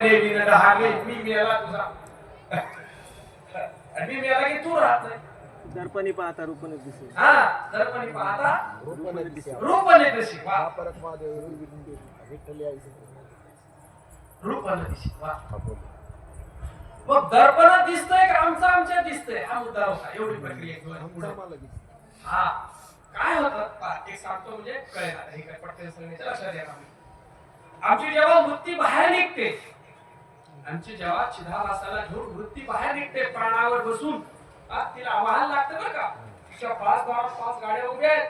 मी मेला तुझा मी मेला की तू राहत नाही. दर्पणी पाहता रूपने दिसे. हा दर्पणी पाहता रूपने दिसे. रूपने दिसे. वा परत महादेव विठ्ठल यायचं. रूपने दिसे. वा मग दर्पणात दिसतंय का आमच्या दिसतंय हा मुद्दा होता. एवढी प्रक्रिया हा काय होतं एक सांगतो म्हणजे कळेल हे काय पटकन सांगण्याच्या लक्षात येणार. आमची जेव्हा वृत्ती बाहेर निघते, आमची जेव्हा चिदाभासाला घेऊन वृत्ती बाहेर निघते प्राणावर बसून, तिला आवाहन लागतं बरं का. तिच्या पाच गाड्या उभ्या आहेत,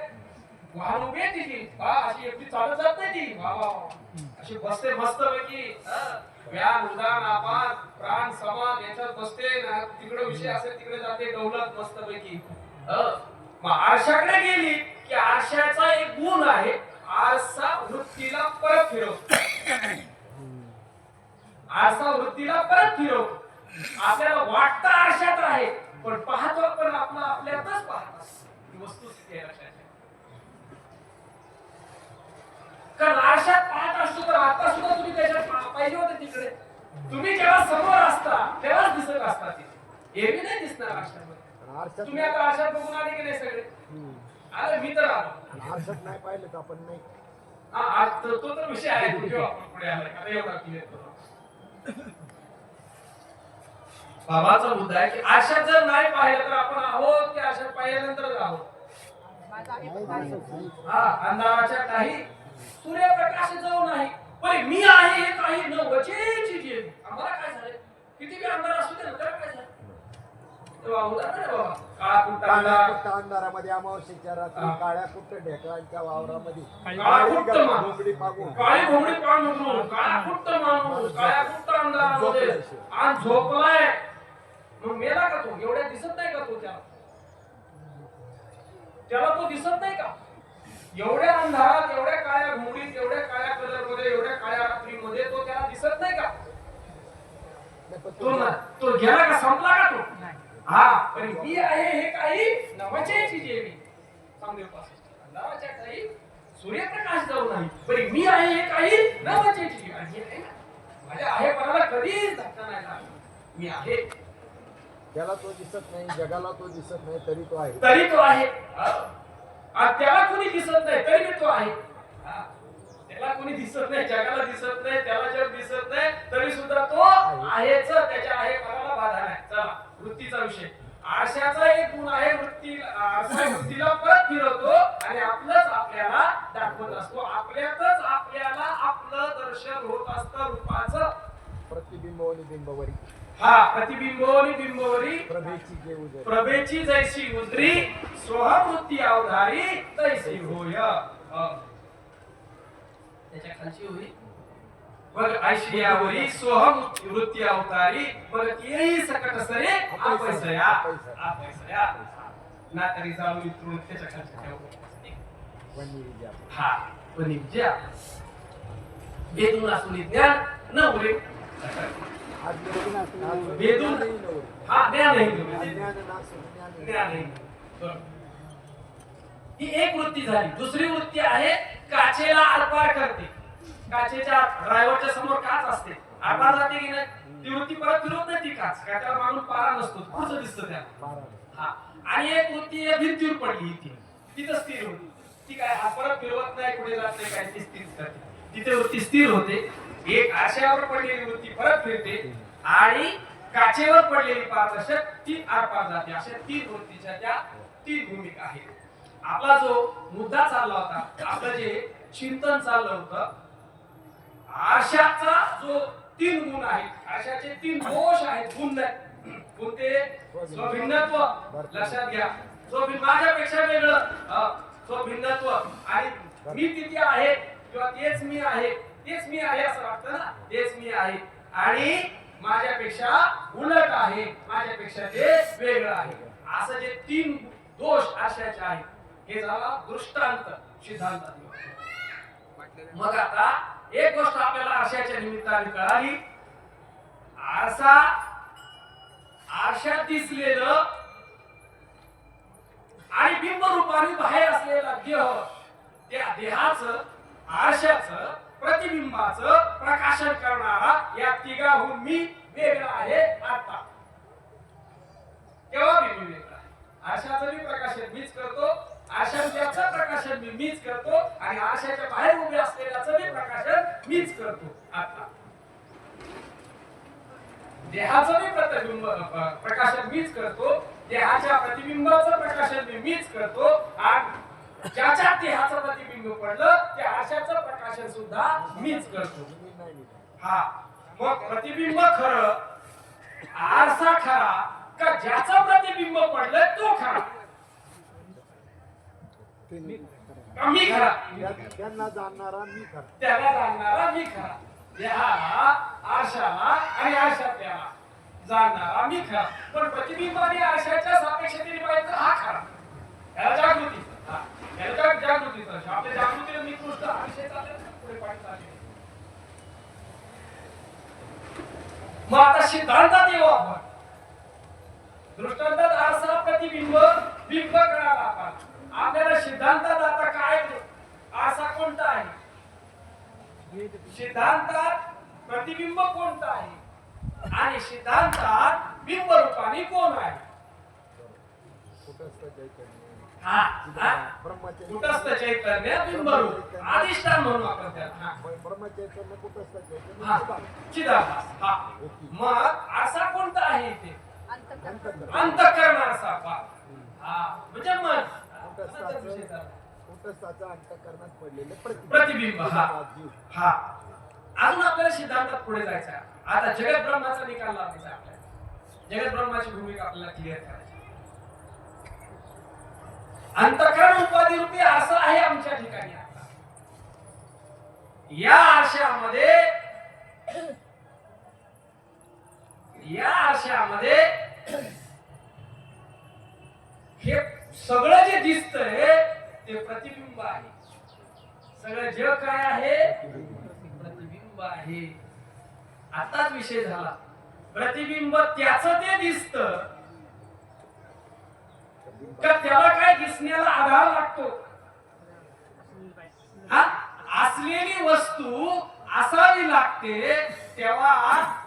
वाहन उभी आहे तिची, अशी एकटी चालत जात नाही ती, अशी बसते मस्त पैकी. व्यान उदान आपान प्राण समान याच्यात बसते, तिकडे विषय असेल तिकडे जाते डौलत मस्त पैकी. मग आरशाकडे गेली की आरशाचा एक गुण आहे, आरसा वृत्तीला परत फिरवतो. आरसा वृत्तीला परत फिरवतो. आपल्याला वाटतं आरशात आहे, पण पाहतो आपण आपला आपल्यातच पाहतो. ही वस्तुस्थिती आहे लक्षात ठेवा. कारण आरशात पाहत असतो तर आता सुद्धा तुम्ही त्याच्यात पाहिजे होते तिकडे. तुम्ही जेव्हा समोर असता तेव्हाच दिसत असता तिथे, एरवी नाही दिसणार आरशामध्ये. तुम्ही आता आरशात बघून आले की नाही सगळे? अरे मी तर आलो. आरशात नाही पाहिलं तर आपण नाही. तो तर विषय आहे. पुढे आला आता एवढा क्लिअर करतो. बाबाचा मुद्दा आहे की आरशात जर नाही पाहिलं तर आपण आहोत की आरशात पाहिल्यानंतरच आहोत. अंधाराच्या काही सूर्यप्रकाश जाऊ नाही, पण मी आहे हे काही न वचेची जी. आम्हाला काय झालं? किती बी अंधार असू दे ना, त्याला काय झालं? तेव्हा उदाहरण आहे बाबा. काळा कुट्टा अंधारामध्ये अमावस्येच्या रात्री काळ्या कुट्ट ढेकळांच्या वावरामध्ये काळी कुट्ट घोंगडी पागून काळा कुट्ट माणूस काळ्या कुट्ट अंधारामध्ये आणि झोपलाय. मग मेला का तो? एवढ्या दिसत नाही का तो? त्याला तो दिसत नाही का? एवढ्या अंधारात, एवढ्या काळ्या घोंगडीत, एवढ्या काळ्या कलर मध्ये, एवढ्या काळ्या रात्रीमध्ये तो त्याला दिसत नाही का? तो गेला का? संपला का तो? हा, पण मी आहे हे काही नवचेची जेवी. अंधाराच्या काही सूर्यप्रकाश जाऊ नाही, पण मी आहे हे काही नवचेची. माझ्या आहेपणाला कधीच धक्का नाही लागला. मी आहे. त्याला तो दिसत नाही, जगाला तो दिसत नाही, तरी तो आहे. त्याला कोणी दिसत नाही तरी तो आहे. त्याला कोणी दिसत नाही, जगाला दिसत नाही, त्याला जग दिसत नाही, तरी सुद्धा तो आहेच. त्याच्या आहेपणाला बाधा नाही. चला वृत्तीचा विषय. आरशाचा एक गुण आहे, वृत्तीला परत फिरवतो आणि आपलंच आपल्याला दाखवत असतो. आपल्यातच आपल्याला आपलं दर्शन होत असतं रूपाचं. प्रतिबिंब आणि बिंबवरी. प्रतिबिंब आणि बिंबवरी प्रभेची जैसी उजरी, सोहवृत्ती अवधारी तैसी होय. त्याच्या खालची होई बघ ऐशियावरी सोहवृत्ती अवतारी, बघ येई सकट सरे आपैसया ना तरी जाऊ इतरून. त्याच्या खालची वनिविद्या वेदून असून ज्ञान न उरे. ही एक वृत्ती झाली. दुसरी वृत्ती आहे काचेला आरपार करते. काचेच्या ड्रायव्हरच्या समोर काच असते, आरपार जाते की नाही? ती वृत्ती परत फिरवत नाही. ती काच काचाला मागून पारा नसतो, पुढचं दिसतं त्याला. आणि एक वृत्ती भिंतीवर पडली, तिथं स्थिर होती. ती काय परत फिरवत नाही, पुढे जात नाही, काय ती स्थिर करते. तिथे वृत्ती स्थिर होते. एक आरशावर पडलेली वृत्ती परत फिरते आणि काचेवर पडलेली पारदर्शक ती आरपार जाते. अशा तीन वृत्तीच्या त्या तीन भूमिका आहेत. आपला जो मुद्दा चालला होता, आपलं जे चिंतन चाललं होतं, आरशाचा जो तीन गुण आहेत, आरशाचे तीन दोष आहेत. गुण नाही, कोणते? स्वभिन्नत्व. लक्षात घ्या, माझ्यापेक्षा वेगळं स्वभिन्नत्व. आणि मी तिथे आहे किंवा तेच मी आहे, तेच मी आहे असं वाटतं ना, तेच मी आहे. आणि माझ्यापेक्षा उलट आहे, माझ्यापेक्षा ते वेगळं आहे. असं जे तीन दोष आरशाचे आहेत, हे झाला दृष्टांत सिद्धांत. मग आता एक गोष्ट आपल्याला आरशाच्या निमित्ताने कळाली. आरशात दिसलेलं आणि बिंब रूपाने बाहेर असलेला देह, त्या देहाचं आरशाचं प्रतिबिंबाचं प्रकाशन करणारा या तिघाहून मी वेगळा आहे आता. केव्हा मी वेगळा आहे? आरशाचं मी प्रकाशन मीच करतो, आरशाचं प्रकाशन मीच करतो आणि आरशाच्या बाहेर उभे असलेल्याचं मी प्रकाशन मीच करतो आता. देहाचं मी प्रतिबिंब प्रकाशन मीच करतो, देहाच्या प्रतिबिंबाचं प्रकाशन मीच करतो आणि ज्याच्या देहाचं प्रतिबिंब पडलं त्या आरशाचं प्रकाशन सुद्धा मीच करतो. हा, मग प्रतिबिंब खरं, आरसा खरा का ज्याचं प्रतिबिंब पडलं तो खरा? मी खरा, त्यांना जाणणारा मी खरा, त्याला जाणणारा मी खरा. देहाला, आरशाला आणि आरशातल्याला जाणणारा मी खरा. पण प्रतिबिंब आणि आरशाच्या सापेक्षतेने पाहिजे हा खरा. याला जागृती, याला जागृतीचा आपल्या जागृतीला निकृष्ट आरशे चालले पुढे पाठी चालले. मग आता सिद्धांतात येऊ आपण. दृष्टांतात आरसा प्रतिबिंब बिंब करायला आपण. आपल्याला सिद्धांतात आता काय आरसा कोणता आहे? सिद्धांतात प्रतिबिंब कोणता आहे आणि सिद्धांतात बिंब रूपाने कोण आहे? कुटस्थ चैतन्य, कुटस्थ चैतन्य बिंबरूप अधिष्ठान म्हणून आपण त्याला. ब्रह्मचैतन्य कुटस्थ चैतन्य चिदाभास. हा, मग आरसा कोणता आहे इथे? अंतःकरण. अंतःकरण आरसा. हा, म्हणजे मन. कुटस्थाचं अंतःकरणात पडलेले प्रतिबिंब. हा, अजून आपल्याला सिद्धांतात पुढे जायचं आहे. आता जगत ब्रह्माचा निकाल लावायचा आपल्याला. जगत ब्रह्माची भूमिका आपल्याला क्लिअर करायची. अंतःकरण उपाधी रूपी आरसा आहे आमच्या ठिकाणी. आता या आरशामध्ये हे सगळं जे दिसतंय ते प्रतिबिंब आहे. सगळं जग काय आहे? प्रतिबिंब आहे. आताच विषय झाला. प्रतिबिंब त्याचं ते दिसतं का त्याला काय दिसण्याला आधार लागतो? हा, असलेली वस्तू असावी लागते तेव्हा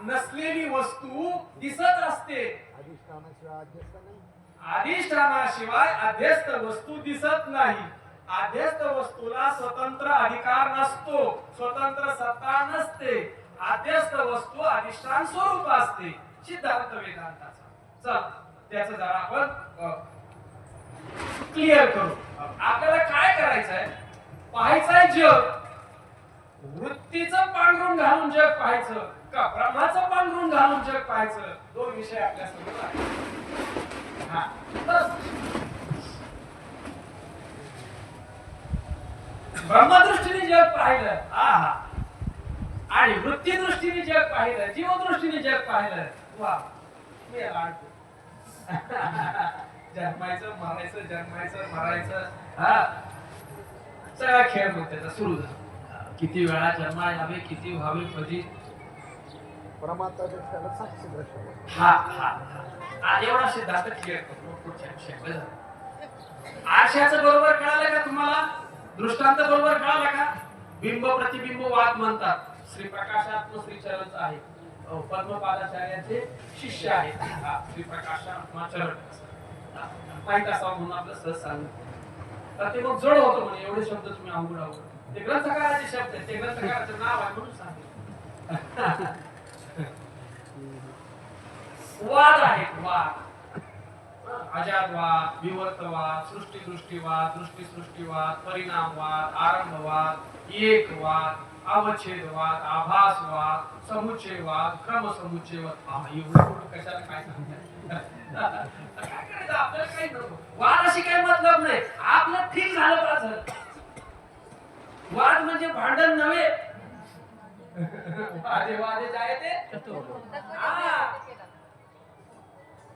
नसलेली वस्तू दिसत असते. अधिष्ठानाशिवाय अध्यस्त वस्तू दिसत नाही. अध्यस्त वस्तूला स्वतंत्र अधिकार नसतो, स्वतंत्र सत्ता नसते. अध्यस्त वस्तू अधिष्ठान स्वरूप असते. सिद्धांत वेदांताचा. चल त्याचं जरा आपण क्लिअर करू. आपल्याला काय करायचं आहे? पाहायचंय जग. वृत्तीचं पांघरून घालून जग पाहायचं का ब्रह्माचं पांघरून घालून जग पाहायचं? दोन विषय आपल्या समोर आहेत. हा, ब्रह्मदृष्टीने जग पाहिलं आणि वृत्ती दृष्टीने जग पाहिलं, जीवदृष्टीने जग पाहिलं. वा, मी लाडतो. जन्मायचं मारायचं, जन्मायचं मारायचं, हा सगळा खेळ मग त्याचा सुरू झाला. किती वेळा जन्मा यावे, किती व्हावे, कधी परमात्मा साक्षी दृष्टी. हा हा हा, एवढा सिद्धांत क्लिअर करतो. पुढच्या विषयाकडे जाऊ. आरशाचं बरोबर कळालं का तुम्हाला? दृष्टांत बरोबर कळाला का? बिंब प्रतिबिंब वाद म्हणतात. श्री प्रकाशात्म श्री चरण आहे, पद्मपादाचार्यांचे शिष्य आहेत. श्री प्रकाशात्मा चरण माहित असावं म्हणून आपलं सहज सांगितलं. तर ते मग जड होतं म्हणे, एवढे शब्द तुम्ही अवघड ते ग्रंथकाराचे शब्द आहेत, ते ग्रंथकाराचं नाव आहे म्हणून सांगितलं. वाद आहेत, वाद. अजातवाद, विवर्तवाद, सृष्टीदृष्टीवाद, दृष्टीसृष्टीवाद, परिणामवाद, आरंभवाद, एकवाद, अवच्छेदवाद, आभासवाद, समुच्चयवाद, क्रमसमुच्चयवाद. एवढं कशाला काय सांगताय? काय करायचं आपल्याला? काही नको. वाद अशी काही मतलब नाही. आपलं ठीक झालं पाहिजे. वाद म्हणजे भांडण नव्हे. वादे वादे जाय ते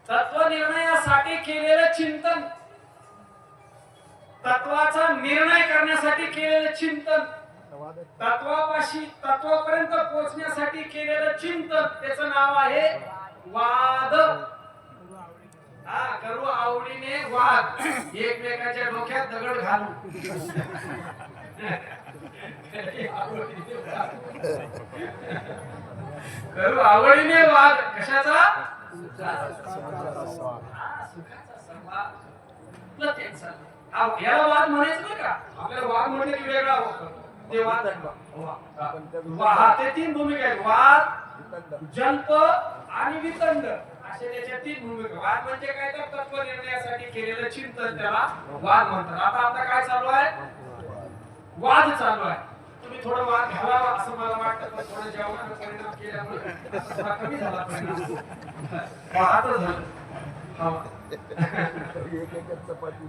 तत्व निर्णयासाठी केलेलं चिंतन, तत्वाचा निर्णय करण्यासाठी केलेलं चिंतन, तत्वापर्यंत पोहोचण्यासाठी केलेलं चिंतन, त्याचं नाव आहे वाद. हा, करू आवडीने वाद, एकमेकाच्या डोक्यात दगड घालू. करू आवडीने वाद कशाचा सुखाचा संवाद तुला तेच चाललंय. याला वाद म्हणायचं बरं का आपल्याला वाद म्हणलं की वेगळा होतो ते वाद हा ते तीन भूमिका आहेत वाद जल्प आणि वितंड असे त्याच्या तीन भूमिका वाद म्हणजे काय तर तत्व निर्णयासाठी केलेलं चिंतन त्याला वाद म्हणतात. आता काय चालू आहे वाद चालू आहे. तुम्ही थोडं वाद घालावा असं मला वाटतं पण थोडं जेवणाचा परिणाम केल्यामुळे थोडा कमी झाला परिणाम वादच झालं. एक चपाती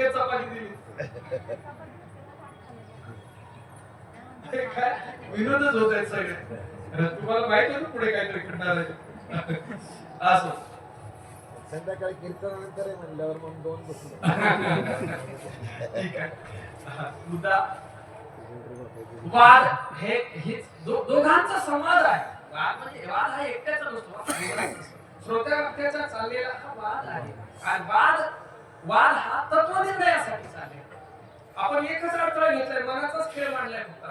एक चपाती दिली काय विनोदच होत आहेत सगळे. तुम्हाला माहिती आहे ना पुढे काहीतरी घडणार आहे असं. संध्याकाळी कीर्तनानंतर आहे म्हणल्यावर मग दोन बसलो. ठीक आहे. मुद्दा वाद हे दोघांचा संवाद आहे. वाद म्हणजे वाद हा एकट्याचा नसतो श्रोत्याचा चाललेला हा वाद आहे. आणि वाद हा तत्वनिर्णयासाठी चाललेला. आपण एकच अडथळा घेतलाय मनाचाच खेळ मांडलाय फक्त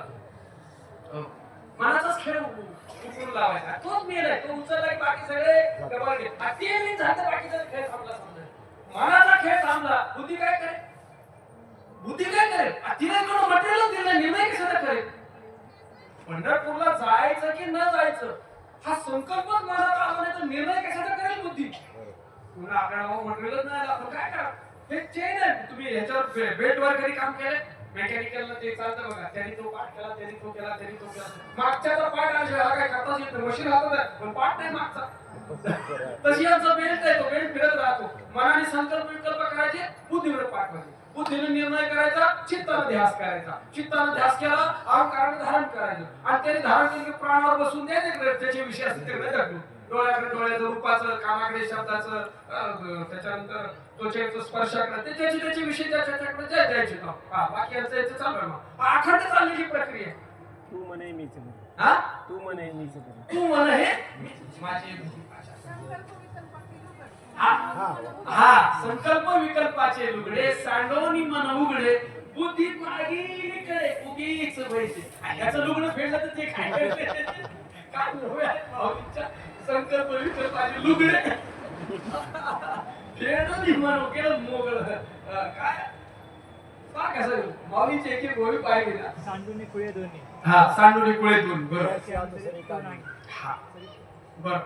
मनाचाच खेळ उकळून लावायचा तोच मेल आहे. तो उचलला की बाकी सगळे डबल घेत ते मी झालं बाकीचा खेळ थांबला समजा मनाचा खेळ थांबला बुद्धी काय करेल तिने कोण मटेरियल दिलं निर्णय कशाचा करेल. पंढरपूरला जायचं की न जायचं हा संकल्पच मनात आला नाही तर निर्णय कशाचा करेल बुद्धी. पुन्हा आपल्याला मटेरियलच नाही आपण काय करा हे चेन आहे. तुम्ही ह्याच्यावर बेल्टवर कधी काम केलंय मेकॅनिकलला ते चालतं बघा त्यांनी तो पाठ केला त्यांनी तो केला मागच्याचा पाठ आल्याशिवाय काय करताच येत नाही. मशीन हातात पण पाठ नाही मागचा तशी यांचा बेल्ट आहे तो बेल्ट फिरत राहतो. मनाने संकल्प विकल्प करायचे बुद्धीवर पाठ मध्ये बुद्धीने निर्णय करायचा चित्ताने ध्यास करायचा चित्ताने ध्यास केला अहंकाराने धारण करायचं आणि त्याने धारण केलं की प्राणावर बसून द्यायचे त्याचे विषय असतील तिकडे ढकलून डोळ्याकडे डोळ्याचं रूपाचं कानाकडे शब्दाचं त्याच्यानंतर त्वचेचं स्पर्शाकडे त्याचे विषय त्याच्याकडे द्यायचे बाकी याचं चालू आहे मग अखंड चाललेली प्रक्रिया. तू म्हणे मीच हा तू म्हणे मीच तू म्हण हे माझी हा संकल्प विकल्पाचे लुगडे सांडवणी मन उघडे बुद्धी मागी कडे उगीच व्हायचे याचं लुगडं फेडलं तर ते काय संकल्प विकल्पाचे लुगडे फेडून मन केलं मोगळ काय कसं माऊलीचे एक गोळी पाहिजे ना सांडून कुळे दोन्ही हा सांडून कुळे दोन बरोबर हा बर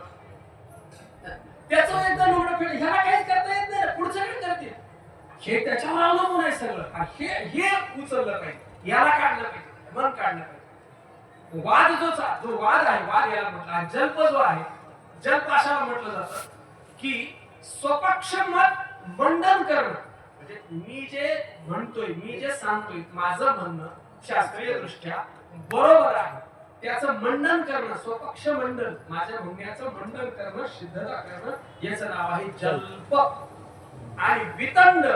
त्याचं एकदा लुगडं फेड ह्याला काहीच करता येत नाही पुढचं काय करते हे त्याच्यावर अवलंबून आहे सगळं हे उचललं पाहिजे याला काढलं पाहिजे मन काढलं पाहिजे. वाद जो वाद आहे वाद याला म्हटलं जल्प जो आहे जल्प अशाला म्हटलं जातं की स्वपक्ष मत मंडन करणं म्हणजे मी जे म्हणतोय मी जे सांगतोय माझं म्हणणं शास्त्रीय दृष्ट्या बरोबर आहे त्याचं मंडन करणं स्वपक्ष मंडन माझ्या म्हणण्याचं मंडन करणं सिद्धता करणं याचं नाव आहे जल्प. आणि वितंड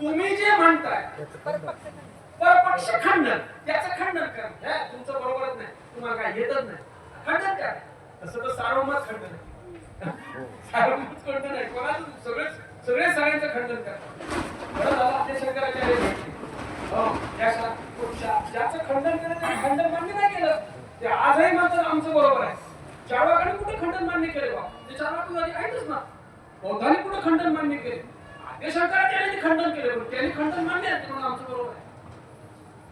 तुम्ही जे म्हणताय परपक्ष खंडन त्याचं खंडन करणं तुमचं बरोबरच नाही तुम्हाला काय येतच नाही खंडन करा. तसं तर सार्वमत खंडन आहे सार्वमत खंडन आहे कोणाचं सगळे सगळ्यांचं खंडन करा. बरं झालं आपल्या शंकराचार्य ज्याचं खंडन केलं त्याने खंडन मान्य नाही केलं ते आजही म्हणतात आमचं बरोबर आहे. चारवाकाने कुठे खंडन मान्य केले बा ते चारवाकवादी आहेतच ना बौद्धाने कुठे खंडन मान्य केले आपल्या शंकराचार्यांनी खंडन केले पण त्यांनी खंडन मान्य आहे म्हणून आमचं बरोबर आहे.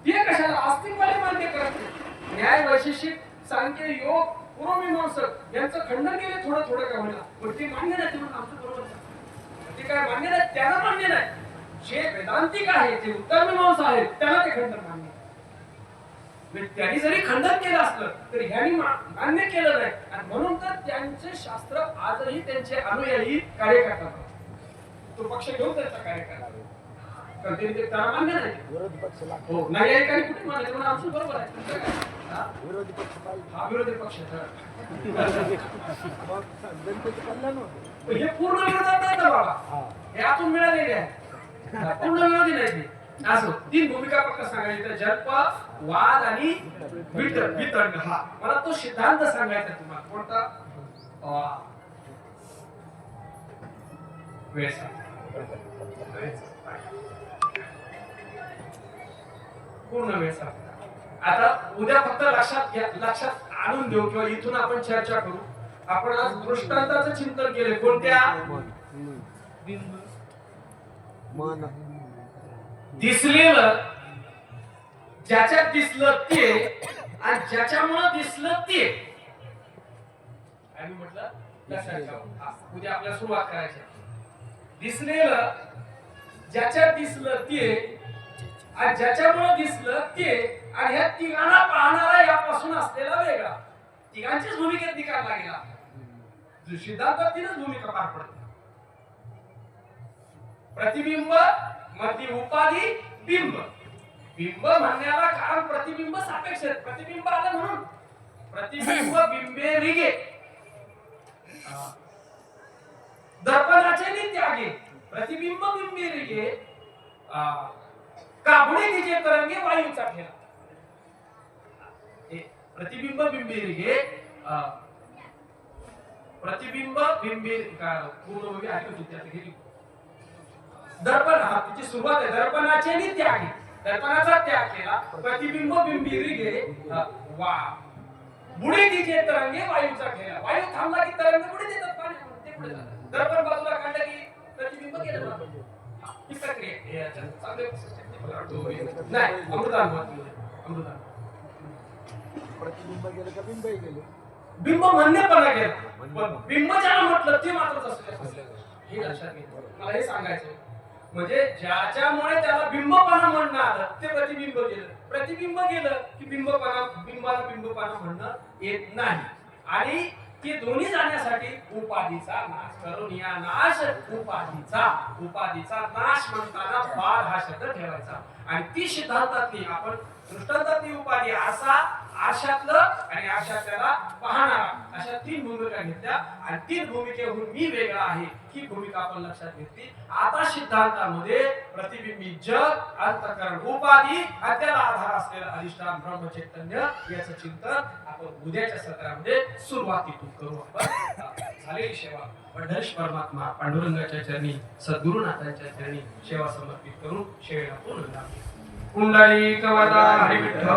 ते कशाला अस्तित्वाने मान्य करत नाही. न्याय वैशेषिक सांख्य योग पूर्वमीमांसक यांचं खंडन केले थोडं का होईना पण ते मान्य नाही म्हणून आमचं बरोबर आहे. ते काय मान्य नाही त्यांना मान्य नाही. जे वेदांतिक आहे जे उत्तरमीमांसा आहेत त्यांना ते खंडन मान्य त्यांनी जरी खंडन केलं असलं तरी ह्यांनी मान्य केलं नाही आणि म्हणून तर त्यांचे शास्त्र आजही त्यांचे अनुयायी कार्य करतात. तो पक्ष घेऊन त्यांचा कार्य करतात त्याला मान्य नाही. विरोधी पक्ष हो नाही ऐकायला कुठे मान्य म्हणून आमचं बरोबर आहे. विरोधी पक्ष पाहिजे हा विरोधी पक्ष मग जनतेचं कल्याण होतं. हे पूर्ण विरोधात नाही तर बाबा हे आतून मिळालेले आहे पूर्ण विरोधी नाही ते. असो तीन भूमिका फक्त सांगायच्या जल्प वाद आणि वितंड. हा मला तो सिद्धांत सांगायचा तुम्हाला कोणता वेळ संपला. पूर्ण वेळ संपला. आता उद्या फक्त लक्षात आणून देऊ किंवा इथून आपण चर्चा करू. आपण आज दृष्टांताचं चिंतन केले. कोणत्या? मन दिसलेलं, ज्याच्यात दिसलं ते आणि ज्याच्यामुळं दिसलं ते. आम्ही म्हटलं लक्षात ठेवा. हा, उद्या आपल्याला सुरुवात करायची. दिसलेलं, ज्याच्यात दिसलं ते आणि ज्याच्यामुळे दिसलं ते, आणि ह्या तिघांना पाहणारा यापासून असलेला वेगळा. तिघांचीच भूमिकेत निकाल लागेला. सिद्धांतात तीनच भूमिका पार पडते. प्रतिबिंब, मधी उपाधी, बिंब. बिंब म्हणण्याला कारण प्रतिबिंब सापेक्ष आहे. प्रतिबिंब आलं म्हणून प्रतिबिंब बिंबे रिगे, दर्पणाचे नि त्यागे. प्रतिबिंब बिंबे रिगे, काबुळे तिचे तरंगे वायूचा फेरा. प्रतिबिंब बिंबे रिगे, प्रतिबिंब बिंबे पूर्ण ऐकत होती. दर्पण, हा तिची सुरुवात आहे. दर्पणाचे नि त्यागे, दर्पणाचा त्याग केला. प्रतिबिंब बिंबी रिगे, वा बुडे तिचे तरंगे वायूचा खेळा. वायू थांबला की तरंग पुढे देतात पाण्यामध्ये, ते पुढे जातात. दर्पण बाजूला काढलं की प्रतिबिंब केलं जातं. ही प्रक्रिया आहे. याच्यात चांगले नाही अमृतानुभव. प्रतिबिंब गेलं का बिंबही गेले. बिंब म्हणणेपणा गेला, पण बिंब ज्याला म्हटलं ते मात्र असलं. हे लक्षात घ्या. मला हे सांगायचं म्हणजे ज्याच्यामुळे त्याला बिंबपणा म्हणणं आलं ते प्रतिबिंब गेलं. प्रतिबिंब गेलं की बिंबाला बिंबपणा म्हणणं येत नाही. आणि ते दोन्ही जाण्यासाठी उपाधीचा नाश करून या नाश उपाधीचा नाश म्हणताना बाळ हा शब्द ठेवायचा. आणि ती सिद्धांतातली आपण दृष्टांतातली उपाधी असा, आशातलं आणि आशातल्याला पाहणारा, अशा तीन भूमिका घेतल्या. आणि तीन भूमिकेहून मी वेगळा आहे ही भूमिका आपण लक्षात घेतली. आता सिद्धांतामध्ये प्रतिबिंबित जग, अंतःकरण उपाधी आणि त्याला आधार असलेला अधिष्ठान ब्रह्मचैतन्य याचं चिंतन आपण उद्याच्या सत्रामध्ये सुरुवातीतून करू. आपण झालेली सेवा पंढरीश परमात्मा पांडुरंगाच्या चरणी, सद्गुरुनाथांच्या चरणी सेवा समर्पित करून शेवेला पूर्ण. पुंडलिक वरदा हरी विठ्ठल.